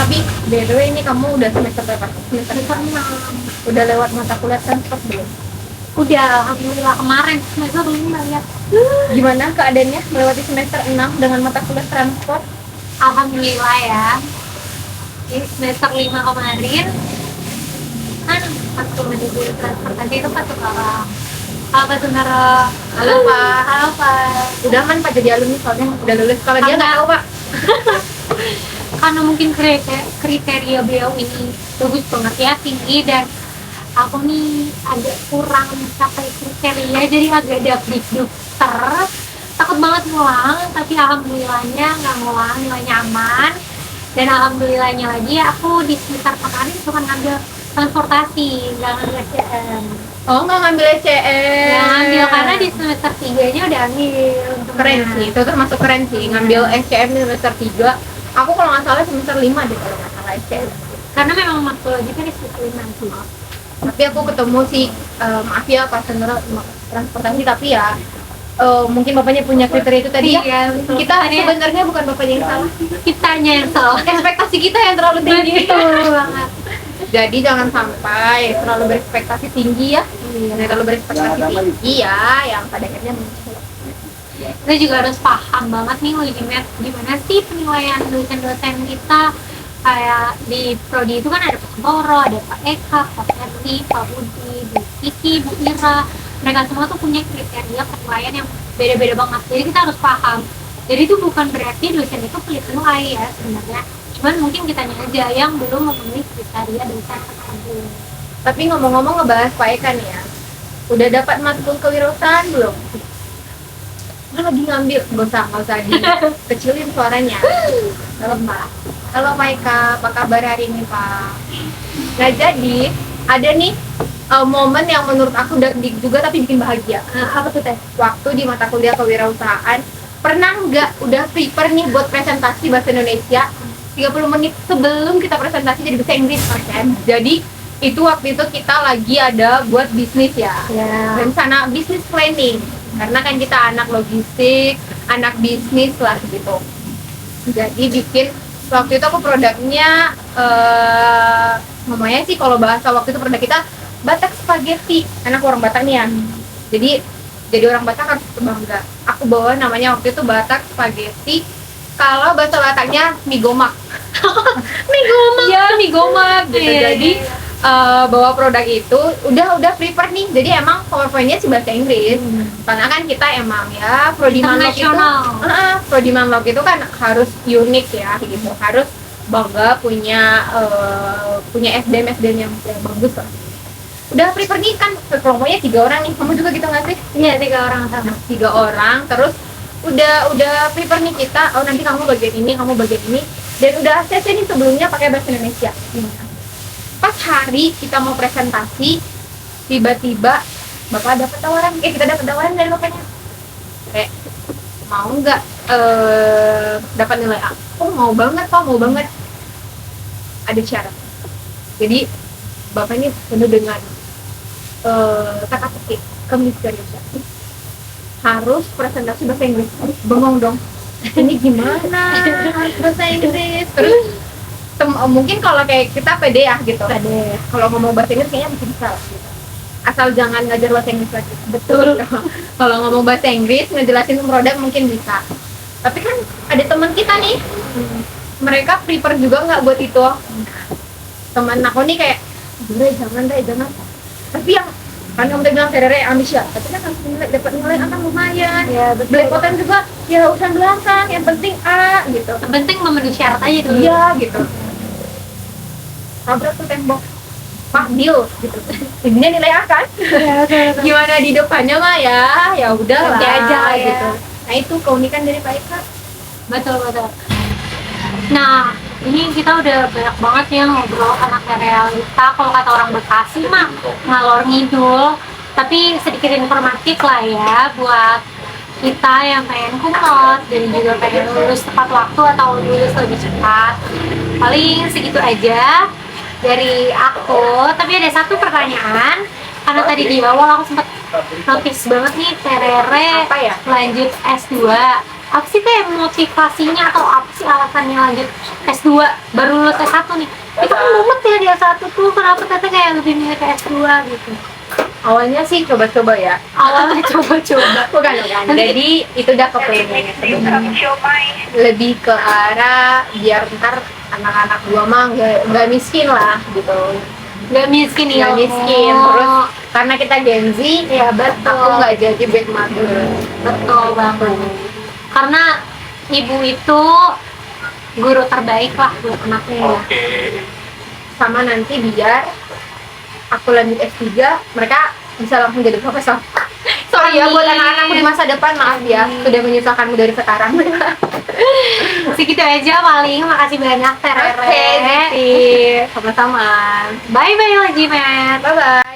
Tapi by the way ini kamu udah semester berapa? Semester 6. Udah lewat mata kuliah transport belum? Udah, alhamdulillah kemarin semester 5 ya. Gimana keadaannya melewati semester 6 dengan mata kuliah transport? Alhamdulillah ya. Di semester 5 kemarin kan waktu menuju transportasi itu satu orang. Apa saudara? Halo Pak. Halo Pak. Udah aman Pak jadi alumni soalnya udah lulus. Kalau dia nggak tahu Pak. Karena mungkin kriteria beliau ini bagus banget ya, tinggi, dan aku nih agak kurang mencapai kriteria, jadi agak dikduk takut banget ngulang, tapi alhamdulillahnya nggak ngulang, nilainya aman. Dan alhamdulillahnya lagi aku di semester kemarin cuma ngambil transportasi, nggak ngambil SCM. Oh nggak ngambil SCM? Nggak ngambil karena di semester 3 nya udah ambil. Keren sih, itu termasuk keren sih ngambil SCM di semester 3. Aku kalau nggak salah semester 5 deh kalau nggak salah SCM. Karena memang matkulasi kan di semester 5 sih. Tapi aku ketemu sih, maaf ya Pak Sandra transportasi, tapi ya mungkin bapaknya punya kriteria itu tadi ya. Betul. Kita sebenarnya bukan bapaknya yang salah, Kitanya yang salah. ekspektasi kita yang terlalu tinggi. Betul banget. Jadi jangan sampai terlalu berekspektasi tinggi ya. Jangan terlalu berekspektasi tinggi ya, yang pada akhirnya muncul. Kita juga harus paham banget nih ultimate gimana sih penilaian dosen-dosen kita. Kayak di prodi itu kan ada Pak Toro, ada Pak Eka, Pak Ferdi, Pak Budi, Bu Kiki, Bu Ira. Mereka semua tuh punya kriteria penilaian yang beda-beda banget. Jadi kita harus paham. Jadi itu bukan berarti dosen itu pelit nilai ya sebenarnya. Cuman mungkin kitanya aja yang belum memenuhi kriteria dosen tersebut. Tapi ngomong-ngomong ngebahas Pak Eka nih ya, udah dapat matkul kewirausahaan belum? Lagi ngambil, nggak usah dikecilin suaranya. Halo Pak. Halo Pak Eka, apa kabar hari ini Pak? Nah jadi ada nih momen yang menurut aku juga tapi bikin bahagia. Apa tuh teh? Waktu di mata kuliah kewirausahaan, pernah nggak udah prepare nih buat presentasi bahasa Indonesia 30 menit sebelum kita presentasi jadi bahasa Inggris kan? Jadi itu waktu itu kita lagi ada buat bisnis ya. Rencana bisnis planning. Karena kan kita anak logistik, anak bisnis lah gitu. Jadi bikin waktu itu aku produknya ngomongnya sih kalau bahasa waktu itu produk kita Batak spaghetti. Karena aku orang Batak nih ya. Jadi orang Batak harus bangga. Aku bawa namanya waktu itu Batak spaghetti. Kalau bahasa Bataknya mie gomak. Mie gomak. Iya, mie gomak gitu. Jadi bawa produk itu udah prepare nih, jadi emang PowerPoint-nya sih bahasa Inggris karena kan kita emang ya prodi manlog itu kan harus unik ya gitu, harus bangga punya SDM yang bagus lah. Udah prepare nih kan kelompoknya 3 orang nih, kamu juga gitu nggak sih? Iya 3 orang sama. 3 orang, terus udah prepare nih kita, oh nanti kamu bagian ini, kamu bagian ini, dan udah ACC nih sebelumnya pakai bahasa Indonesia. Pas hari kita mau presentasi, tiba-tiba bapak dapat tawaran, kita dapat tawaran dari bapaknya, kayak mau nggak dapat nilai A? Oh mau banget Pak, mau banget. Ada syarat. Jadi bapak ini penuh dengan kata petik kemisteriusan. Harus presentasi bahasa Inggris. Bengong dong. Ini gimana? Harus bahasa Inggris. Terus mungkin kalau kayak kita pede ya gitu. Pede. Kalau ngomong bahasa Inggris kayaknya masih bisa gitu. Asal jangan ngajar bahasa Inggris lagi. Betul. Kalau ngomong bahasa Inggris ngejelasin produk mungkin bisa. Tapi kan ada teman kita nih. Mereka prepare juga nggak buat itu. Teman aku nih kayak, jangan. Tapi yang kan kamu udah bilang Ferrari ambisius, tapi kan harus dapat nilai akan lumayan. Ya, belepotan juga ya urusan belakang, yang penting A gitu. Yang penting memenuhi syarat aja dulu. Iya gitu. Tabrak tuh tembok. Pak deal gitu. Intinya nilai A kan? Ya, gimana di depannya mah ya udah lah aja gitu. Nah itu keunikan dari Pak Eka. Betul. Nah, ini kita udah banyak banget ya ngobrol anak realita. Kalau kata orang Bekasi mah ngalor ngidul. Tapi sedikit informatif lah ya buat kita yang pengen kumlot dan juga pengen lulus tepat waktu atau lulus lebih cepat. Paling segitu aja dari aku. Tapi ada satu pertanyaan, karena tadi di awal aku sempat notice banget nih Terere apa ya? lanjut S2. apa sih kayak motivasinya atau apa sih alasannya lanjut S2 baru lulus S1 nih? Itu kan mumet ya di S1 tuh, kenapa ternyata kayak lebih milih ke S2 gitu? Awalnya sih coba-coba ya. Awalnya coba-coba. Bukan. Jadi itu udah kepengennya sebenarnya. Lebih ke arah biar ntar anak-anak gua mah nggak miskin lah gitu. Nggak miskin ya? Nggak miskin. Terus karena kita Gen Z, ya betul. aku nggak jadi bad mother. Betul banget. Karena ibu itu guru terbaik lah buat anaknya. Sama nanti biar aku lanjut S3, mereka bisa langsung jadi profesor. Sorry ya buat anak-anakku di masa depan, maaf ya sudah menyusahkanmu dari sekarang. Segitu aja paling, makasih banyak Terere. Oke, sama-sama. Bye bye lagi, Mer. Bye bye.